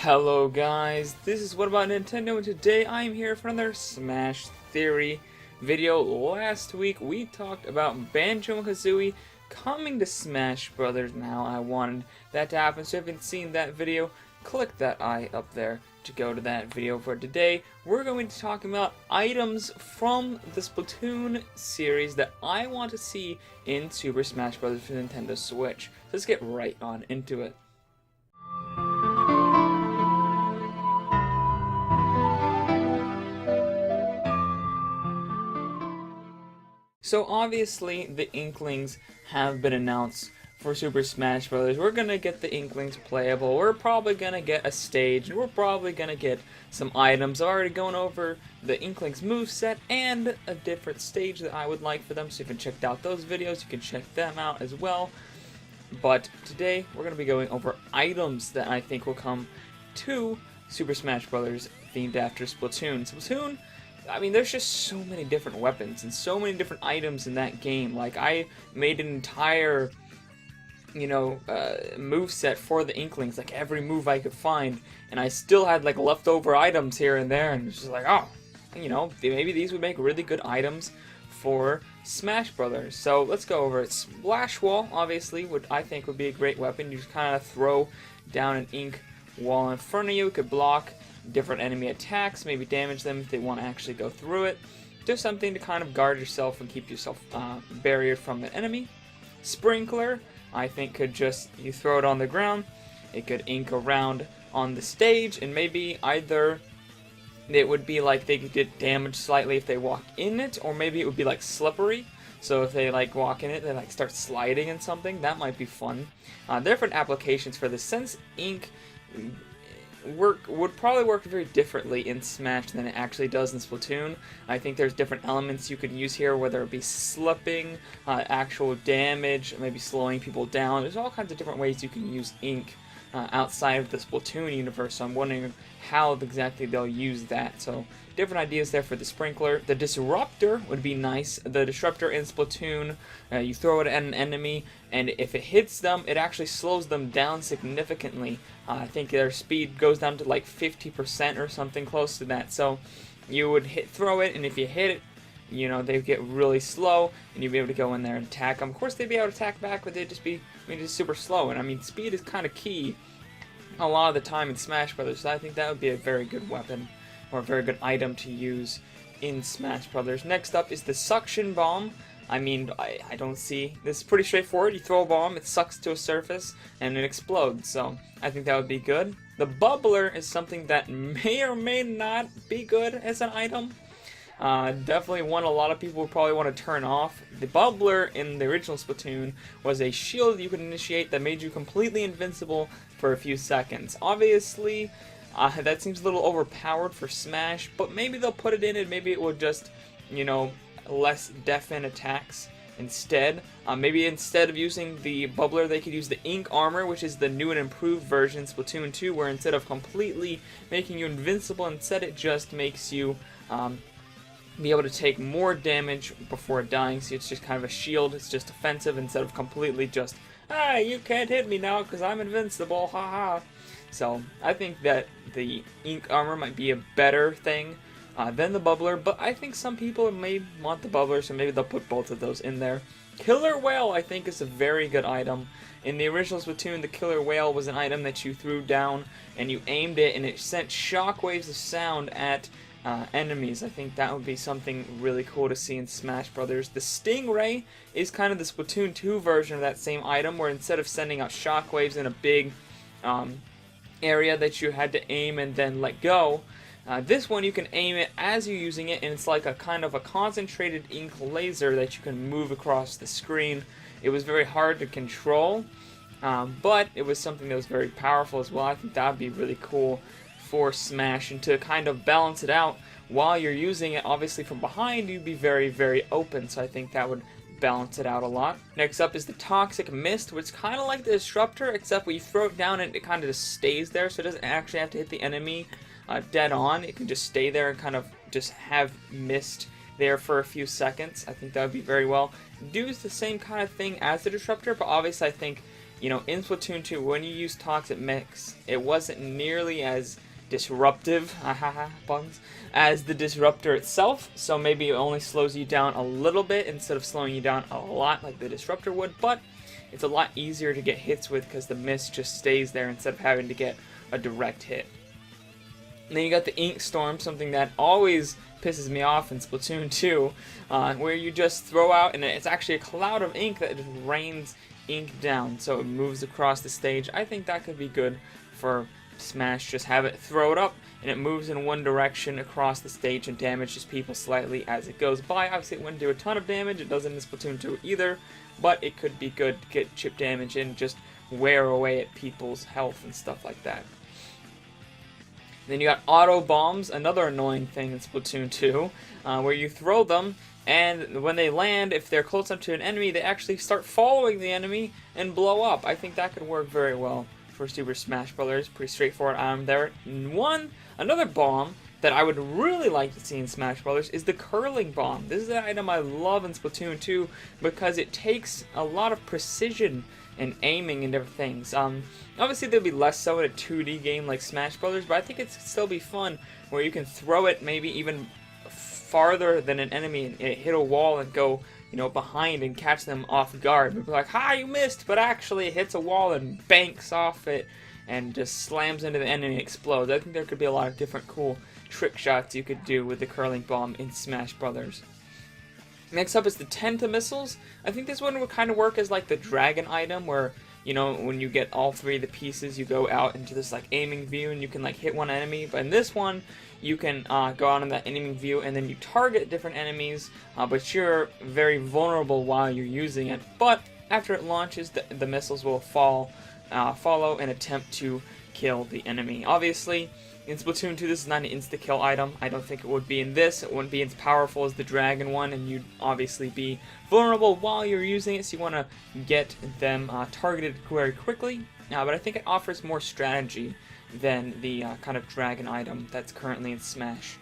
Hello guys, this is What About Nintendo, and today I am here for another Smash Theory video. Last week we talked about Banjo-Kazooie coming to Smash Brothers. Now I wanted that to happen, so if you haven't seen that video, click that eye up there to go to that video. For today, we're going to talk about items from the Splatoon series that I want to see in Super Smash Bros. For Nintendo Switch. Let's get right on into it. So obviously the Inklings have been announced for Super Smash Bros. We're gonna get the Inklings playable, we're probably gonna get a stage, and we're probably gonna get some items. I've already gone over the Inklings moveset and a different stage that I would like for them, so if you haven't checked out those videos, you can check them out as well. But today we're gonna be going over items that I think will come to Super Smash Bros. Themed after Splatoon. I mean, there's just so many different weapons and so many different items in that game. Like, I made an entire, moveset for the Inklings, like every move I could find, and I still had like leftover items here and there, and it's just like, oh, maybe these would make really good items for Smash Brothers. So let's go over it. Splash Wall, obviously, I think would be a great weapon. You just kind of throw down an ink wall in front of you. It could block different enemy attacks, maybe damage them if they want to actually go through it. Just something to kind of guard yourself and keep yourself barriered from the enemy. Sprinkler, I think you throw it on the ground, it could ink around on the stage, and maybe either it would be like they could get damaged slightly if they walk in it, or maybe it would be like slippery. So if they like walk in it, they like start sliding in something. That might be fun. Different applications for this, since ink would probably work very differently in Smash than it actually does in Splatoon. I think there's different elements you could use here, whether it be slipping, actual damage, maybe slowing people down. There's all kinds of different ways you can use ink outside of the Splatoon universe, so I'm wondering how exactly they'll use that. So different ideas there for the Sprinkler. The Disruptor would be nice. The Disruptor in Splatoon, you throw it at an enemy, and if it hits them, it actually slows them down significantly. I think their speed goes down to like 50% or something close to that. So you would throw it, and if you hit it, they get really slow, and you'd be able to go in there and attack them. Of course, they'd be able to attack back, but they'd just be just super slow. And I mean, speed is kind of key a lot of the time in Smash Brothers, so I think that would be a very good weapon, or a very good item to use in Smash Brothers. Next up is the Suction Bomb. I mean, I don't see... This is pretty straightforward. You throw a bomb, it sucks to a surface, and it explodes, so I think that would be good. The Bubbler is something that may or may not be good as an item. Definitely one a lot of people would probably want to turn off. The Bubbler in the original Splatoon was a shield you could initiate that made you completely invincible for a few seconds. Obviously, that seems a little overpowered for Smash, but maybe they'll put it in and maybe it would just, less deafen attacks instead. Maybe instead of using the Bubbler, they could use the Ink Armor, which is the new and improved version, Splatoon 2, where instead of completely making you invincible, instead it just makes you be able to take more damage before dying. So it's just kind of a shield, it's just offensive instead of completely just, you can't hit me now because I'm invincible, haha. So I think that the Ink Armor might be a better thing than the Bubbler, but I think some people may want the Bubbler, so maybe they'll put both of those in there. Killer Whale, I think, is a very good item. In the original Splatoon, the Killer Whale was an item that you threw down and you aimed it, and it sent shockwaves of sound at enemies. I think that would be something really cool to see in Smash Brothers. The Stingray is kind of the Splatoon 2 version of that same item, where instead of sending out shockwaves in a big area that you had to aim and then let go, this one you can aim it as you're using it, and it's like a kind of a concentrated ink laser that you can move across the screen. It was very hard to control, but it was something that was very powerful as well. I think that would be really cool for Smash, and to kind of balance it out while you're using it, obviously from behind you'd be very, very open, so I think that would balance it out a lot. Next up is the Toxic Mist, which is kind of like the Disruptor, except when you throw it down and it kind of just stays there, so it doesn't actually have to hit the enemy dead on. It can just stay there and kind of just have mist there for a few seconds. I think that would be very well. Do the same kind of thing as the Disruptor, but obviously I think in Splatoon 2, when you use Toxic Mix, it wasn't nearly as disruptive, puns, as the disruptor itself, so maybe it only slows you down a little bit instead of slowing you down a lot like the disruptor would, but it's a lot easier to get hits with because the mist just stays there instead of having to get a direct hit. And then you got the Ink Storm, something that always pisses me off in Splatoon 2, where you just throw out, and it's actually a cloud of ink that just rains ink down, so it moves across the stage. I think that could be good for Smash. Just have it throw it up, and it moves in one direction across the stage and damages people slightly as it goes by. Obviously, it wouldn't do a ton of damage. It doesn't in Splatoon 2 either, but it could be good to get chip damage and just wear away at people's health and stuff like that. Then you got auto bombs, another annoying thing in Splatoon 2, where you throw them, and when they land, if they're close up to an enemy, they actually start following the enemy and blow up. I think that could work very well for Super Smash Bros. Pretty straightforward item there. Another bomb that I would really like to see in Smash Bros. Is the curling bomb. This is an item I love in Splatoon 2 because it takes a lot of precision and aiming and different things. Obviously there'll be less so in a 2D game like Smash Brothers, but I think it'd still be fun where you can throw it maybe even farther than an enemy and it hit a wall and go, behind and catch them off guard. People are like, "Ha, you missed!" But actually it hits a wall and banks off it and just slams into the enemy and explodes. I think there could be a lot of different cool trick shots you could do with the curling bomb in Smash Brothers. Next up is the Tenta missiles. I think this one would kind of work as like the dragon item where, when you get all three of the pieces, you go out into this like aiming view and you can like hit one enemy. But in this one, you can go out in that aiming view and then you target different enemies, but you're very vulnerable while you're using it. But after it launches, the missiles will follow and attempt to kill the enemy. Obviously, in Splatoon 2, this is not an insta-kill item. I don't think it would be in this. It wouldn't be as powerful as the dragon one, and you'd obviously be vulnerable while you're using it, so you want to get them targeted very quickly. But I think it offers more strategy than the kind of dragon item that's currently in Smash.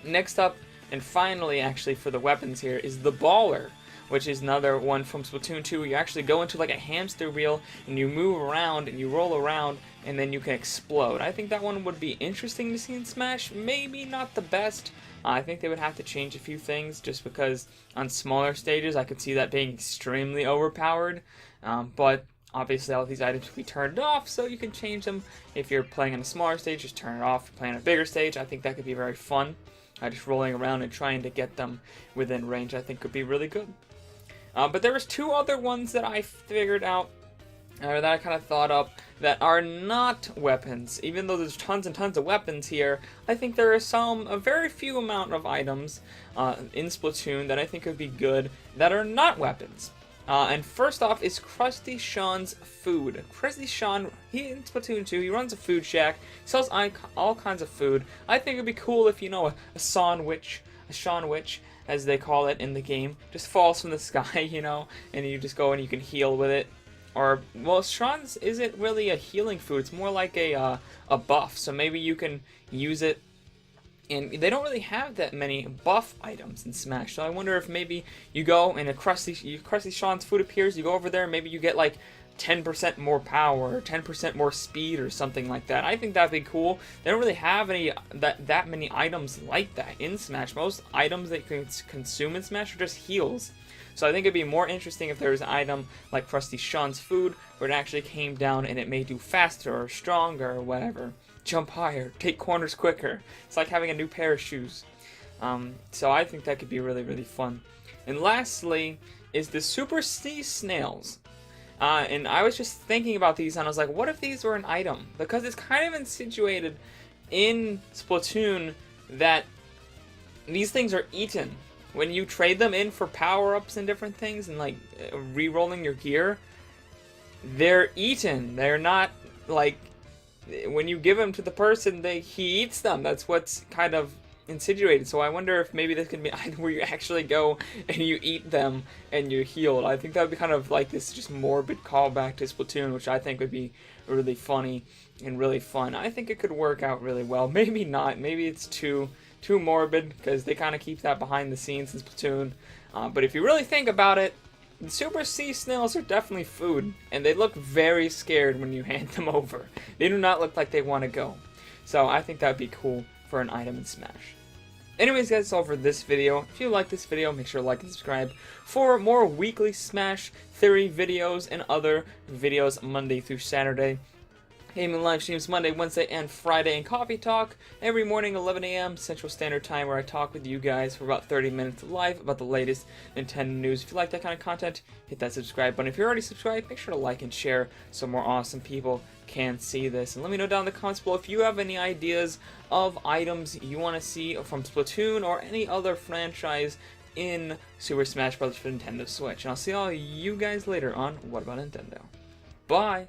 Next up, and finally actually for the weapons here, is the Baller, which is another one from Splatoon 2. You actually go into like a hamster wheel and you move around and you roll around and then you can explode. I think that one would be interesting to see in Smash. Maybe not the best. I think they would have to change a few things just because on smaller stages I could see that being extremely overpowered. But obviously all of these items can be turned off, so you can change them. If you're playing on a smaller stage, just turn it off. If you're playing on a bigger stage, I think that could be very fun. Just rolling around and trying to get them within range I think could be really good. But there was two other ones that I figured out, or that I kind of thought up, that are not weapons. Even though there's tons and tons of weapons here, I think there are a very few amount of items in Splatoon that I think would be good that are not weapons. And first off is Frizzy Shaun's food. Frizzy Shaun, in Splatoon 2, he runs a food shack, he sells all kinds of food. I think it'd be cool if, a Shaun Witch, as they call it in the game, just falls from the sky, and you just go and you can heal with it. Or, well, Shaun's isn't really a healing food, it's more like a buff, so maybe you can use it. And they don't really have that many buff items in Smash, so I wonder if maybe you go and Frizzy Shaun's food appears, you go over there, and maybe you get like 10% more power, or 10% more speed, or something like that. I think that'd be cool. They don't really have any that many items like that in Smash. Most items that you can consume in Smash are just heals. So I think it'd be more interesting if there was an item like Frizzy Shaun's food, where it actually came down and it made you faster or stronger or whatever. Jump higher, take corners quicker. It's like having a new pair of shoes. So I think that could be really, really fun. And lastly is the Super Sea Snails. And I was just thinking about these and I was like, what if these were an item? Because it's kind of insinuated in Splatoon that these things are eaten. When you trade them in for power-ups and different things and like re-rolling your gear, they're eaten. They're not like, when you give them to the person, he eats them. That's what's kind of insinuated. So I wonder if maybe this could be an item where you actually go and you eat them and you're healed. I think that would be kind of like this just morbid callback to Splatoon, which I think would be really funny and really fun. I think it could work out really well. Maybe not. Maybe it's too morbid because they kind of keep that behind the scenes in Splatoon. But if you really think about it, The Super Sea Snails are definitely food, and they look very scared when you hand them over. They do not look like they want to go. So I think that would be cool for an item in Smash. Anyways, guys, that's all for this video. If you like this video, make sure to like and subscribe for more weekly Smash Theory videos and other videos Monday through Saturday. Gaming live streams Monday, Wednesday, and Friday, and Coffee Talk every morning, 11 a.m. Central Standard Time, where I talk with you guys for about 30 minutes live about the latest Nintendo news. If you like that kind of content, hit that subscribe button. If you're already subscribed, make sure to like and share so more awesome people can see this. And let me know down in the comments below if you have any ideas of items you want to see from Splatoon or any other franchise in Super Smash Bros. For Nintendo Switch. And I'll see all you guys later on What About Nintendo. Bye!